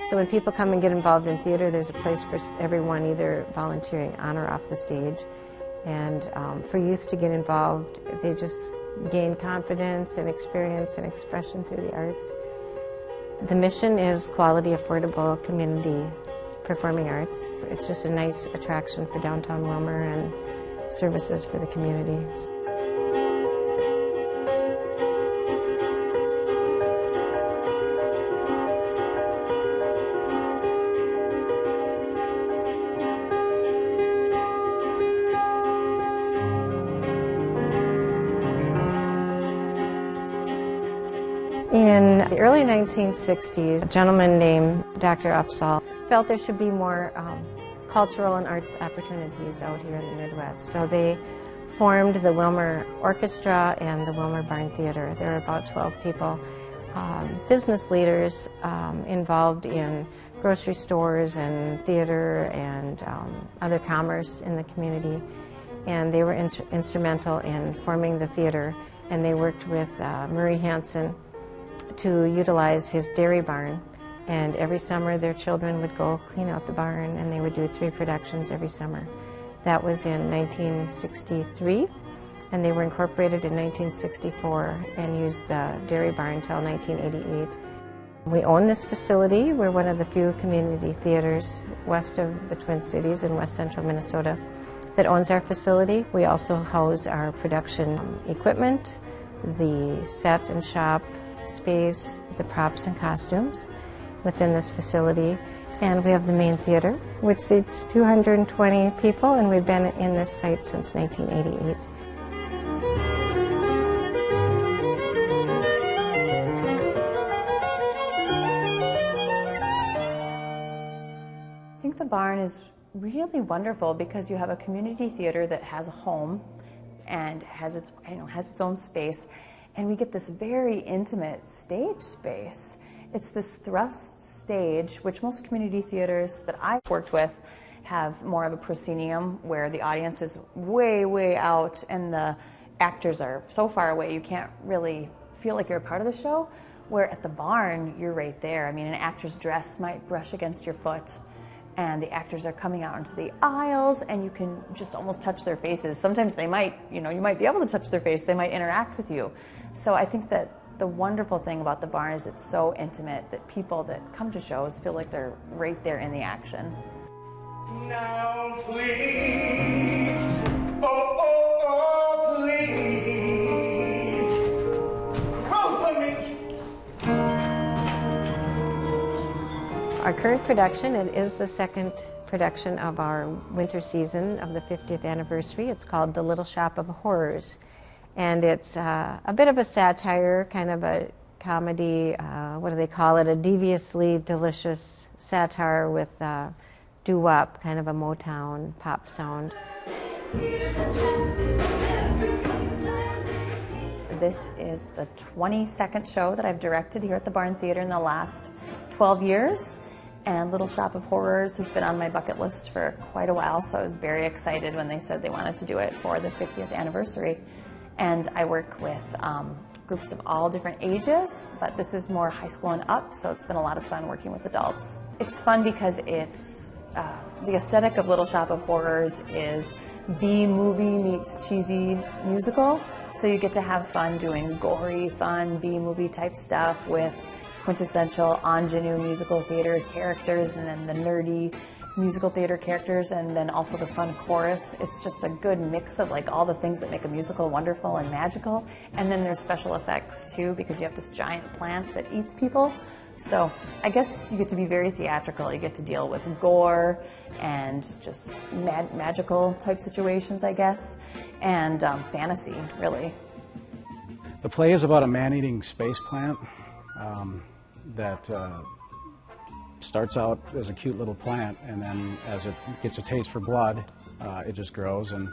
So when people come and get involved in theater, there's a place for everyone, either volunteering on or off the stage. And for youth to get involved, they just gain confidence and experience and expression through the arts. The mission is quality, affordable, community performing arts. It's just a nice attraction for downtown Willmar and services for the community. In the early 1960s, a gentleman named Dr. Upsall felt there should be more cultural and arts opportunities out here in the Midwest. So they formed the Willmar Orchestra and the Willmar Barn Theater. There were about 12 people, business leaders involved in grocery stores and theater and other commerce in the community. And they were instrumental in forming the theater, and they worked with Murray Hansen to utilize his dairy barn, and every summer their children would go clean out the barn, and they would do 3 productions every summer. That was in 1963, and they were incorporated in 1964 and used the dairy barn until 1988. We own this facility. We're one of the few community theaters west of the Twin Cities in west central Minnesota that owns our facility. We also house our production equipment, the set and shop space, the props and costumes within this facility. And we have the main theater, which seats 220 people, and we've been in this site since 1988. I think the barn is really wonderful because you have a community theater that has a home and has its own space. And we get this very intimate stage space. It's this thrust stage, which most community theaters that I've worked with have more of a proscenium where the audience is way, way out and the actors are so far away you can't really feel like you're a part of the show. Where at the barn, you're right there. I mean, an actor's dress might brush against your foot, and the actors are coming out into the aisles, and you can just almost touch their faces. Sometimes they might, you might be able to touch their face. They might interact with you. So I think that the wonderful thing about the barn is it's so intimate that people that come to shows feel like they're right there in the action. Now please, oh, oh, oh, please, roll for me. Our current production, it is the second production of our winter season of the 50th anniversary. It's called The Little Shop of Horrors. And it's a bit of a satire, kind of a comedy, what do they call it, a deviously delicious satire with doo-wop, kind of a Motown pop sound. This is the 22nd show that I've directed here at the Barn Theater in the last 12 years. And Little Shop of Horrors has been on my bucket list for quite a while, so I was very excited when they said they wanted to do it for the 50th anniversary. And I work with groups of all different ages, but this is more high school and up, so it's been a lot of fun working with adults. It's fun because it's, the aesthetic of Little Shop of Horrors is B-movie meets cheesy musical, so you get to have fun doing gory, fun B-movie type stuff with quintessential ingenue musical theater characters, and then the nerdy musical theater characters, and then also the fun chorus. It's just a good mix of like all the things that make a musical wonderful and magical. And then there's special effects too, because you have this giant plant that eats people. So I guess you get to be very theatrical. You get to deal with gore and just magical type situations, I guess, and fantasy, really. The play is about a man-eating space plant that starts out as a cute little plant, and then as it gets a taste for blood, it just grows and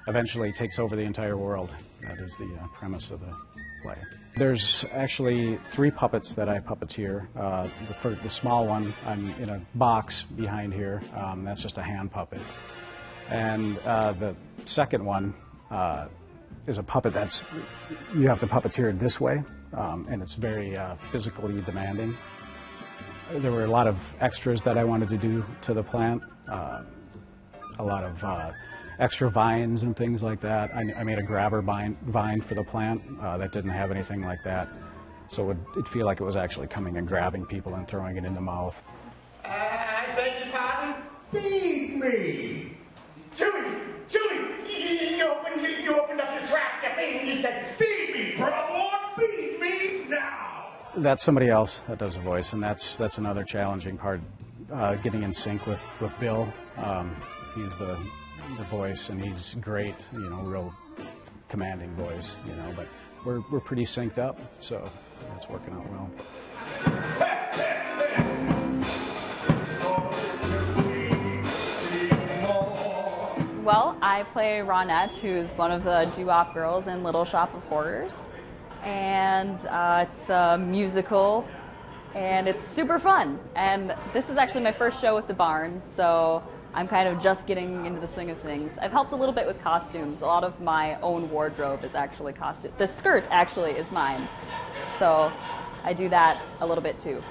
eventually takes over the entire world. That is the premise of the play. There's actually 3 puppets that I puppeteer. The small one, I'm in a box behind here. That's just a hand puppet. And the second one is a puppet that's, you have to puppeteer it this way, and it's very physically demanding. There were a lot of extras that I wanted to do to the plant, a lot of extra vines and things like that. I made a grabber vine for the plant that didn't have anything like that, so it'd feel like it was actually coming and grabbing people and throwing it in the mouth. I beg your pardon? Feed me! Chewy! You opened up the trap, you thing, and you said, feed me, bro! Feed me now! That's somebody else that does the voice, and that's another challenging part, getting in sync with Bill. He's the voice, and he's great, real commanding voice, but we're pretty synced up, so that's working out well. Well, I play Ronette, who's one of the doo-wop girls in Little Shop of Horrors, and it's a musical, and it's super fun. And this is actually my first show with the Barn, so I'm kind of just getting into the swing of things. I've helped a little bit with costumes. A lot of my own wardrobe is actually costume. The skirt actually is mine, so I do that a little bit too.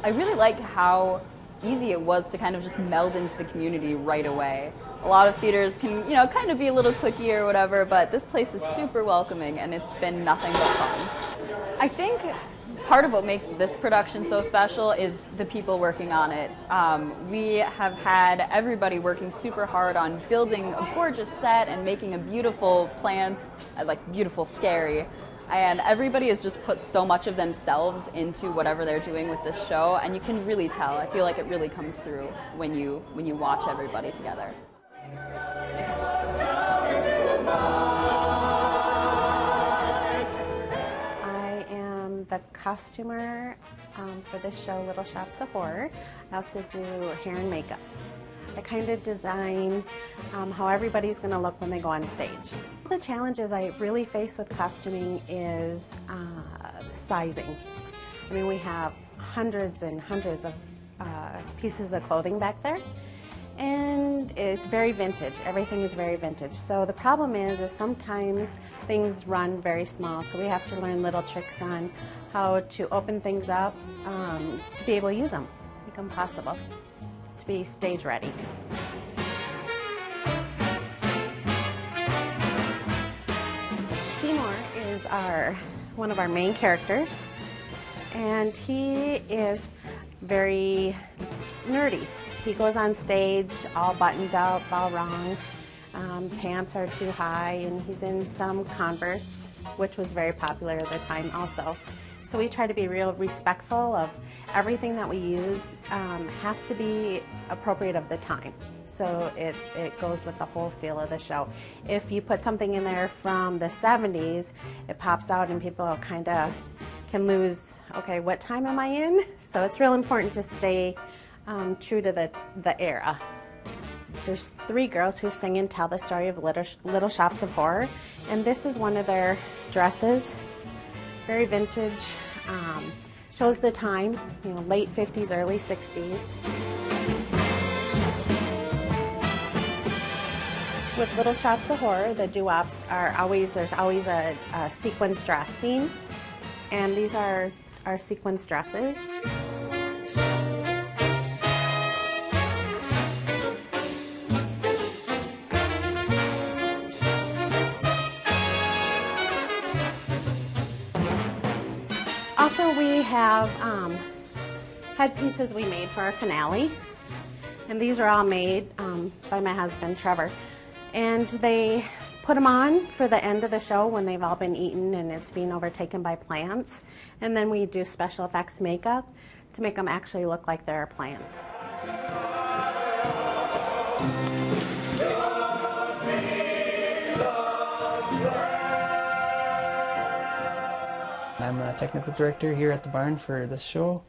I really like how easy it was to kind of just meld into the community right away. A lot of theaters can, kind of be a little cliquey or whatever, but this place is super welcoming, and it's been nothing but fun. I think part of what makes this production so special is the people working on it. We have had everybody working super hard on building a gorgeous set and making a beautiful plant, like beautiful scary. And everybody has just put so much of themselves into whatever they're doing with this show, and you can really tell. I feel like it really comes through when you watch everybody together. I am the costumer for this show, Little Shops of Horror. I also do hair and makeup. I kind of design how everybody's going to look when they go on stage. The challenges I really face with costuming is sizing. I mean, we have hundreds and hundreds of pieces of clothing back there, and it's very vintage. Everything is very vintage. So the problem is sometimes things run very small, so we have to learn little tricks on how to open things up to be able to use them, make them possible, to be stage ready. Seymour is one of our main characters, and he is very nerdy. He goes on stage all buttoned up, all wrong. Pants are too high, and he's in some Converse, which was very popular at the time also. So we try to be real respectful of everything that we use. Has to be appropriate of the time. So it goes with the whole feel of the show. If you put something in there from the 70s, it pops out and people kind of can lose, okay, what time am I in? So it's real important to stay true to the era. So there's 3 girls who sing and tell the story of Little Shops of Horror, and this is one of their dresses. Very vintage, shows the time, late 50s, early 60s. With Little Shops of Horror, the doo-wops there's always a sequins dress scene, and these are our sequins dresses. Also, we have headpieces we made for our finale, and these are all made by my husband, Trevor. And they put them on for the end of the show when they've all been eaten and it's being overtaken by plants. And then we do special effects makeup to make them actually look like they're a plant. I'm a technical director here at the Barn for this show,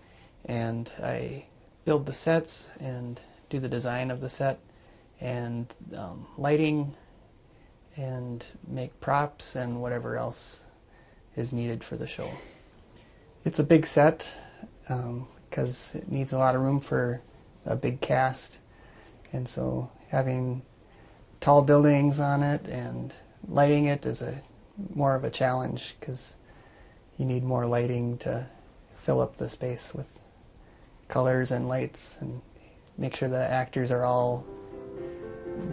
and I build the sets and do the design of the set and lighting and make props and whatever else is needed for the show. It's a big set because it needs a lot of room for a big cast, and so having tall buildings on it and lighting it is more of a challenge because you need more lighting to fill up the space with colors and lights and make sure the actors are all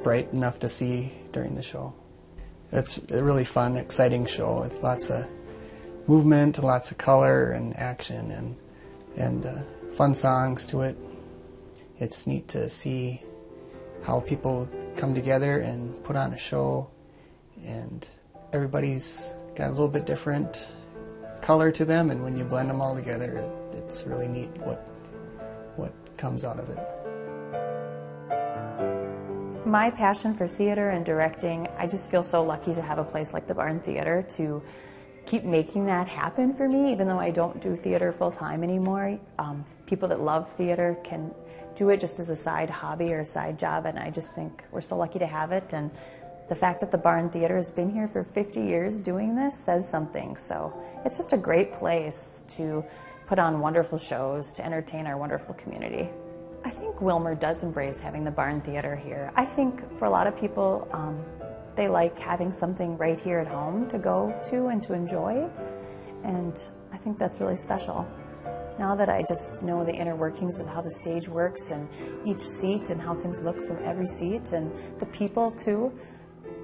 bright enough to see during the show. It's a really fun, exciting show with lots of movement, lots of color and action and fun songs to it. It's neat to see how people come together and put on a show, and everybody's got a little bit different color to them, and when you blend them all together, it's really neat what comes out of it. My passion for theater and directing, I just feel so lucky to have a place like the Barn Theater to keep making that happen for me, even though I don't do theater full-time anymore. People that love theater can do it just as a side hobby or a side job, and I just think we're so lucky to have it. And the fact that the Barn Theater has been here for 50 years doing this says something. So it's just a great place to put on wonderful shows, to entertain our wonderful community. I think Willmar does embrace having the Barn Theater here. I think for a lot of people, they like having something right here at home to go to and to enjoy, and I think that's really special. Now that I just know the inner workings of how the stage works and each seat and how things look from every seat and the people too,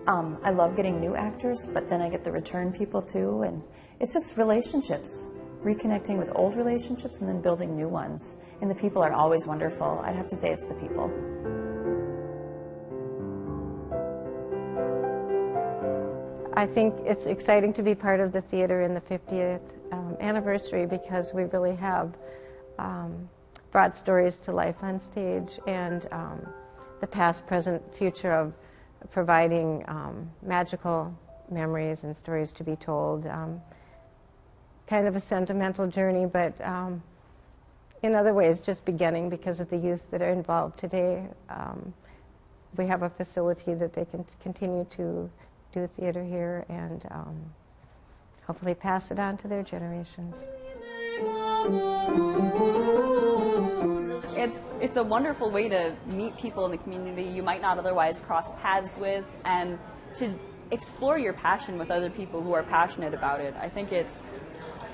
I love getting new actors, but then I get the return people too, and it's just relationships. Reconnecting with old relationships and then building new ones. And the people are always wonderful. I'd have to say it's the people. I think it's exciting to be part of the theater in the 50th anniversary because we really have brought stories to life on stage, and the past, present, future of providing magical memories and stories to be told. Kind of a sentimental journey, but in other ways just beginning because of the youth that are involved today. We have a facility that they can continue to do theater here and hopefully pass it on to their generations. It's a wonderful way to meet people in the community you might not otherwise cross paths with, and to explore your passion with other people who are passionate about it. I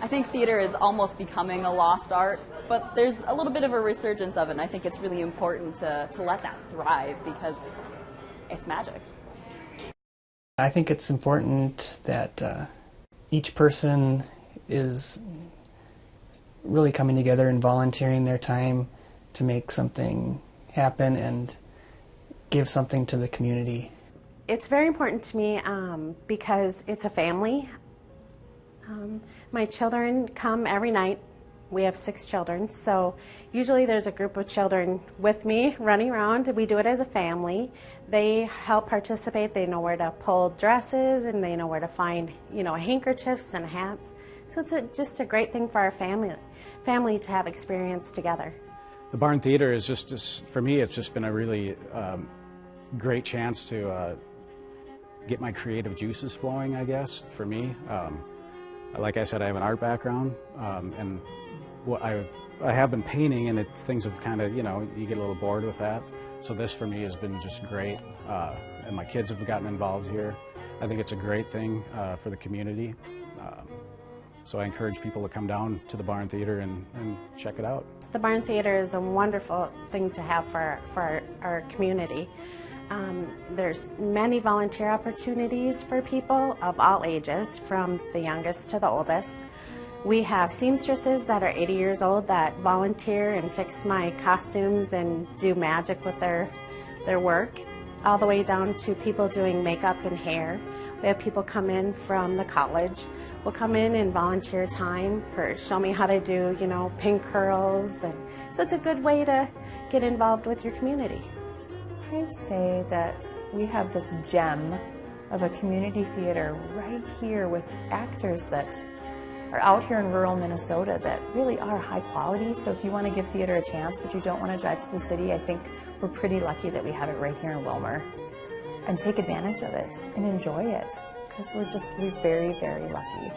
think theater is almost becoming a lost art, but there's a little bit of a resurgence of it, and I think it's really important to let that thrive because it's magic. I think it's important that each person is really coming together and volunteering their time to make something happen and give something to the community. It's very important to me because it's a family. My children come every night. We have 6 children, so usually there's a group of children with me running around. We do it as a family. They help participate. They know where to pull dresses, and they know where to find, handkerchiefs and hats. So it's just a great thing for our family to have experience together. The Barn Theater is for me, it's just been a really great chance to get my creative juices flowing, I guess, for me. Like I said, I have an art background, and I have been painting, and things have kind of, you get a little bored with that. So this for me has been just great, and my kids have gotten involved here. I think it's a great thing for the community. So I encourage people to come down to the Barn Theater and check it out. The Barn Theater is a wonderful thing to have for our community. There's many volunteer opportunities for people of all ages, from the youngest to the oldest. We have seamstresses that are 80 years old that volunteer and fix my costumes and do magic with their work, all the way down to people doing makeup and hair. We have people come in from the college. Will come in and volunteer time for show me how to do, pin curls, and so it's a good way to get involved with your community. I'd say that we have this gem of a community theater right here with actors that are out here in rural Minnesota that really are high quality. So if you want to give theater a chance but you don't want to drive to the city, I think we're pretty lucky that we have it right here in Willmar. And take advantage of it and enjoy it, because we're very, very lucky.